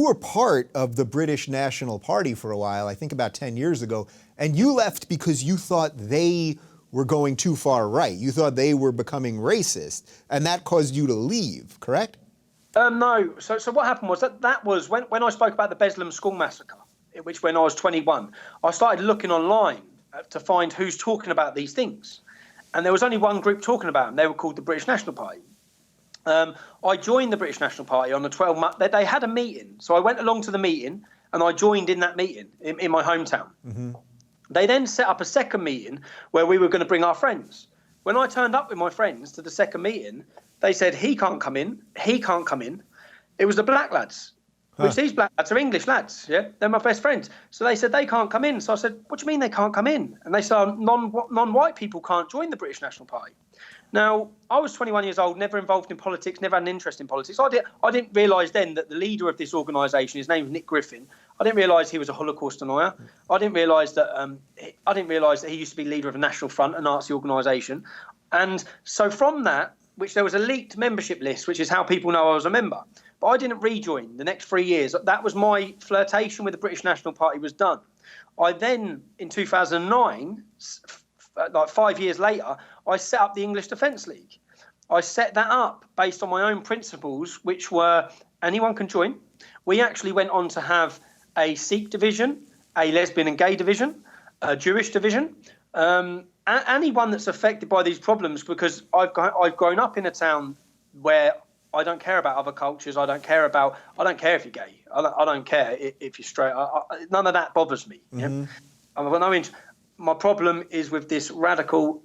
were part of the British National Party for a while, I think about 10 years ago, and you left because you thought they were going too far right. You thought they were becoming racist, and that caused you to leave, correct? No. So what happened was that was when I spoke about the Beslan school massacre, which when I was 21, I started looking online to find who's talking about these things. And there was only one group talking about them. They were called the British National Party. I joined the British National Party on the 12th. They had a meeting. So I went along to the meeting and I joined in that meeting in my hometown. Mm-hmm. They then set up a second meeting where we were going to bring our friends. When I turned up with my friends to the second meeting, they said, he can't come in. He can't come in. It was the black lads. Which these black lads are English lads, yeah? They're my best friends. So they said they can't come in. So I said, what do you mean they can't come in? And they said, non-white people can't join the British National Party. Now, I was 21 years old, never involved in politics, never had an interest in politics. I didn't realise then that the leader of this organisation, his name was Nick Griffin, I didn't realise he was a Holocaust denier. I didn't realise that he used to be leader of the National Front, a Nazi organisation. And so from that, which there was a leaked membership list, which is how people know I was a member. But I didn't rejoin the next 3 years. That was my flirtation with the British National Party was done. I then, in 2009, like 5 years later, I set up the English Defence League. I set that up based on my own principles, which were anyone can join. We actually went on to have a Sikh division, a lesbian and gay division, a Jewish division, anyone that's affected by these problems, because I've grown up in a town where I don't care about other cultures. I don't care if you're gay. I don't care if you're straight. None of that bothers me. Mm-hmm. Yeah? My problem is with this radical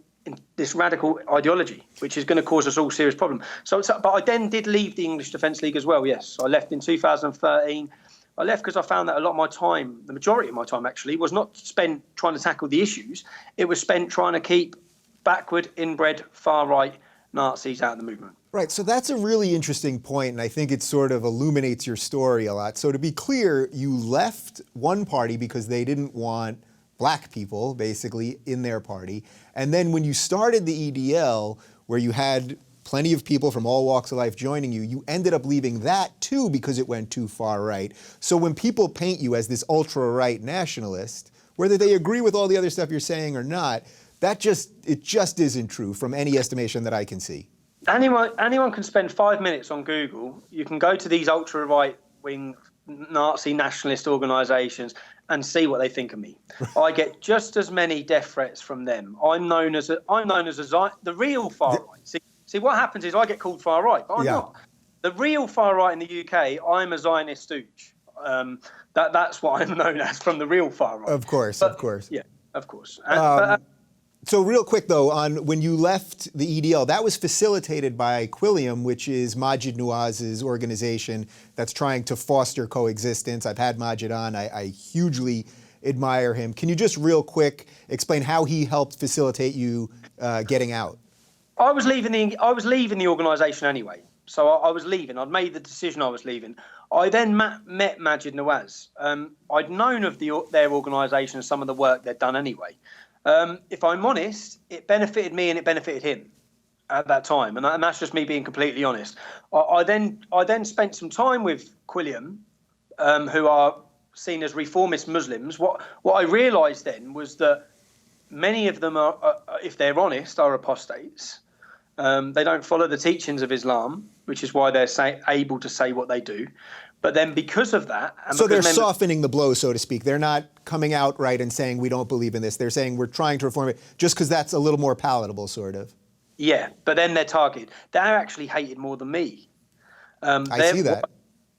ideology, which is going to cause us all serious problems. But I then did leave the English Defence League as well. Yes, I left in 2013. I left because I found that a lot of my time, the majority of my time actually, was not spent trying to tackle the issues. It was spent trying to keep backward, inbred, far-right Nazis out of the movement. Right, so that's a really interesting point, and I think it sort of illuminates your story a lot. So to be clear, you left one party because they didn't want black people, basically, in their party. And then when you started the EDL, where you had plenty of people from all walks of life joining you, you ended up leaving that too because it went too far right. So when people paint you as this ultra-right nationalist, whether they agree with all the other stuff you're saying or not, it just isn't true from any estimation that I can see. Anyone can spend 5 minutes on Google. You can go to these ultra-right-wing Nazi nationalist organisations and see what they think of me. I get just as many death threats from them. I'm known as the real far right. See, what happens is I get called far right, but I'm not. The real far right in the UK, I'm a Zionist stooge. That's what I'm known as from the real far right. Of course. Yeah, of course. So real quick, though, on when you left the EDL, that was facilitated by Quilliam, which is Maajid Nawaz's organization that's trying to foster coexistence. I've had Maajid on. I hugely admire him. Can you just real quick explain how he helped facilitate you getting out? I was leaving the organisation anyway. So I was leaving. I'd made the decision I was leaving. I then met Maajid Nawaz. I'd known of their organisation and some of the work they'd done anyway. If I'm honest, it benefited me and it benefited him at that time, and that's just me being completely honest. I then spent some time with Quilliam, who are seen as reformist Muslims. What I realised then was that many of them are, if they're honest, are apostates. They don't follow the teachings of Islam, which is why they're able to say what they do. But then because of that... So they're softening the blow, so to speak. They're not coming out right and saying, we don't believe in this. They're saying, we're trying to reform it, just because that's a little more palatable, sort of. Yeah, but then they're targeted. They're actually hated more than me. I see that.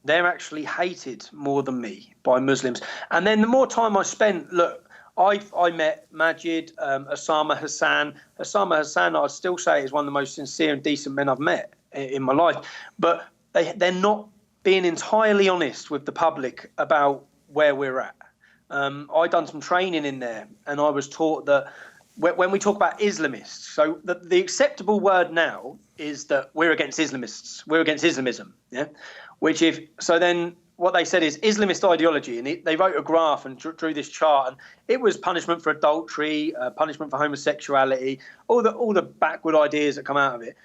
They're actually hated more than me by Muslims. And then the more time I spent, look, I met Maajid, Osama Hassan. Osama Hassan, I'd still say, is one of the most sincere and decent men I've met in my life. But they're not being entirely honest with the public about where we're at. I done some training in there, and I was taught that when we talk about Islamists, so the acceptable word now is that we're against Islamists, we're against Islamism, yeah. So then what they said is Islamist ideology, and they wrote a graph and drew this chart, and it was punishment for adultery, punishment for homosexuality, all the backward ideas that come out of it.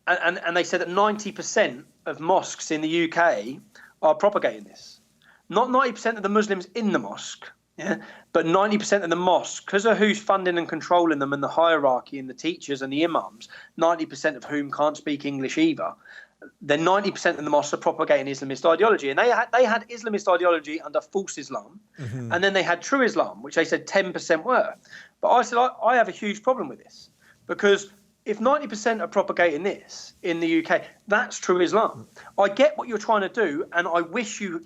And they said that 90% of mosques in the UK are propagating this. not 90% of the Muslims in the mosque, yeah, but 90% of the mosque, because of who's funding and controlling them and the hierarchy and the teachers and the imams, 90% of whom can't speak English either. Then 90% of the mosques are propagating Islamist ideology. And they had Islamist ideology under false Islam. And then they had true Islam, which they said 10% were. But I said, I have a huge problem with this, because if 90% are propagating this in the UK, that's true Islam. I get what you're trying to do, and I wish you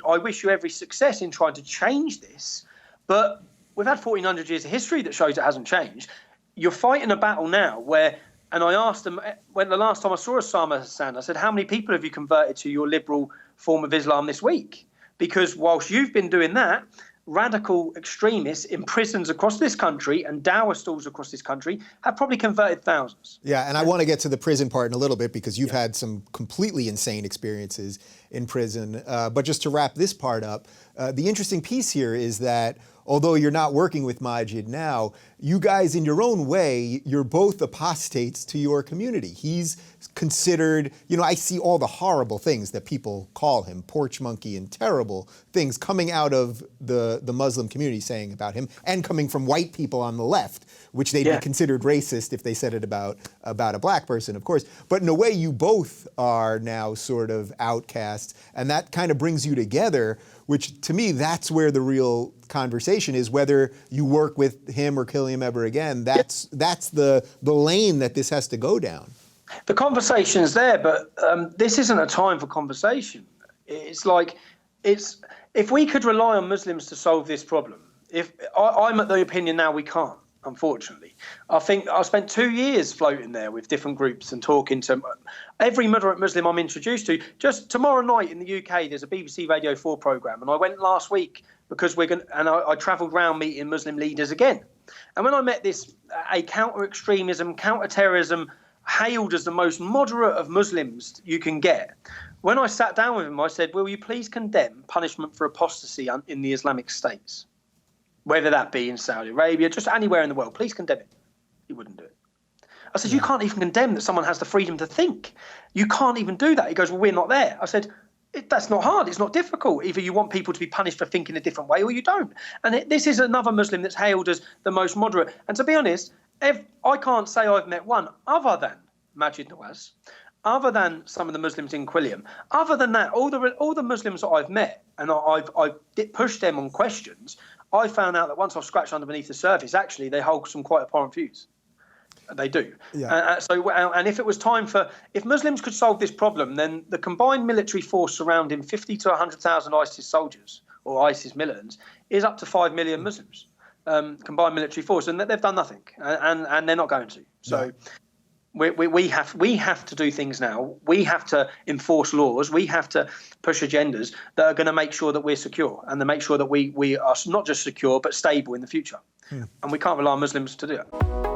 every success in trying to change this. But we've had 1,400 years of history that shows it hasn't changed. You're fighting a battle now where, and I asked them, when the last time I saw Osama Hassan, I said, how many people have you converted to your liberal form of Islam this week? Because whilst you've been doing that, radical extremists in prisons across this country and dawah stalls across this country have probably converted thousands. Yeah, and I want to get to the prison part in a little bit, because you've had some completely insane experiences in prison. But just to wrap this part up, the interesting piece here is that although you're not working with Majid now, you guys in your own way, you're both apostates to your community. He's considered, I see all the horrible things that people call him, porch monkey and terrible things coming out of the Muslim community saying about him, and coming from white people on the left, which they'd be considered racist if they said it about a black person, of course. But in a way, you both are now sort of outcasts, and that kind of brings you together, which to me, that's where the real conversation is, whether you work with him or Quilliam ever again. That's the lane that this has to go down. The conversation's there, but this isn't a time for conversation. It's like, if we could rely on Muslims to solve this problem, I'm at the opinion now we can't, unfortunately. I think I spent 2 years floating there with different groups and talking to every moderate Muslim I'm introduced to. Just tomorrow night in the UK, there's a BBC Radio 4 programme, and I went last week because I travelled around meeting Muslim leaders again. And when I met a counter-extremism, counter-terrorism, hailed as the most moderate of Muslims you can get, when I sat down with him, I said, will you please condemn punishment for apostasy in the Islamic states? Whether that be in Saudi Arabia, just anywhere in the world, please condemn it. He wouldn't do it. I said, you can't even condemn that someone has the freedom to think. You can't even do that. He goes, well, we're not there. I said, that's not hard. It's not difficult. Either you want people to be punished for thinking a different way or you don't. And this is another Muslim that's hailed as the most moderate. And to be honest, I can't say I've met one other than Majid Nawaz, other than some of the Muslims in Quilliam. Other than that, all the Muslims that I've met, and I've pushed them on questions, I found out that once I've scratched underneath the surface, actually they hold some quite abhorrent views. They do. Yeah. And if it was time if Muslims could solve this problem, then the combined military force surrounding 50 to 100,000 ISIS soldiers or ISIS militants is up to 5 million Muslims, combined military force, and they've done nothing, and they're not going to. So we have to do things now. We have to enforce laws. We have to push agendas that are going to make sure that we're secure and to make sure that we are not just secure but stable in the future. And we can't rely on Muslims to do it.